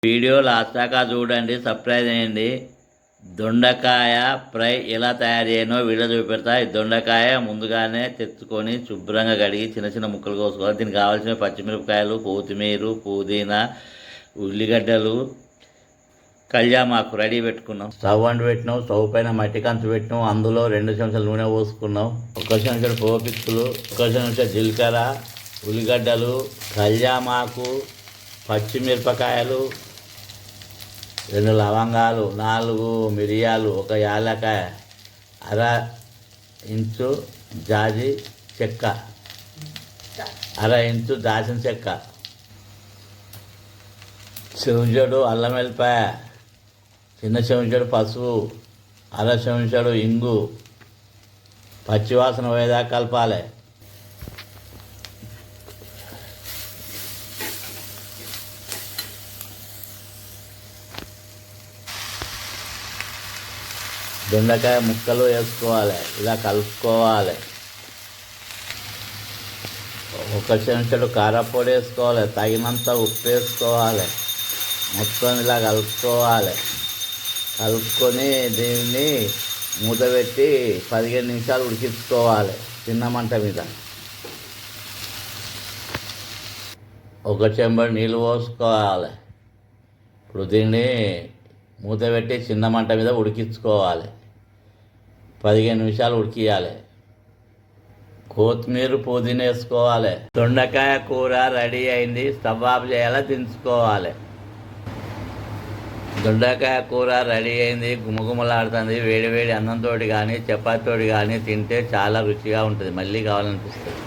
Video last దాకా చూడండి, subscribe చేయండి. దొండకాయ ఫ్రై ఎలా తయారు చేయనో వీడియో చూపెడతా. ఈ దొండకాయ ముందుగానే తెచ్చుకొని శుభ్రంగా కడిగి చిన్న చిన్న ముక్కలు కోసుకోవాలి. దీనికి కావాల్సిన పచ్చిమిరపకాయలు, కొత్తిమీర, పుదీనా, ఉల్లిగడ్డలు, కళ్యామాకు రెడీ పెట్టుకున్నాం. స్టవ్ అంటు పెట్టినాం. స్టవ్ పైన మట్టి కంచు పెట్టినాం. అందులో 2 చెంచాలు నూనె పోసుకున్నాం. 1 చెంచాడు పోపిక్కులు, 1 చెంచా జీలకర్ర, ఉల్లిగడ్డలు, కళ్యామాకు, పచ్చిమిరపకాయలు, 2 లవంగాలు, 4 మిరియాలు, 1 యాలకాయ, 1/2 ఇంచు జాజి చెక్క, 1/2 ఇంచు దాచిన చెక్క, చెంచాడు అల్లం వెల్లిపాయ, చిన్న చెంచాడు పసుపు, 1/2 చెంచాడు ఇంగు, పచ్చివాసన పోయేదాకా కలపాలి. దొండకాయ ముక్కలు వేసుకోవాలి, ఇలా కలుపుకోవాలి. 1 చెంచాడు కారపొడి వేసుకోవాలి, తగినంత ఉప్పు వేసుకోవాలి. మొత్తం ఇలా కలుపుకోవాలి. కలుపుకొని దీన్ని మూత పెట్టి 15 నిమిషాలు ఉడికించుకోవాలి చిన్న మంట మీద. 1 చెంబడు నీళ్ళు పోసుకోవాలి. ఇప్పుడు దీన్ని మూత పెట్టి చిన్న మంట మీద ఉడికించుకోవాలి. 15 నిమిషాలు ఉడికియాలి. కొత్తిమీర, పుదీనా వేసుకోవాలి. దొండకాయ కూర రెడీ అయింది. స్టవ్ ఆఫ్ చేయాలి, దించుకోవాలి. దొండకాయ కూర రెడీ అయింది. గుమగుమలాడుతుంది. వేడి వేడి అన్నంతో కానీ చపాతీతో కానీ తింటే చాలా రుచిగా ఉంటుంది. మళ్ళీ కావాలనిపిస్తుంది.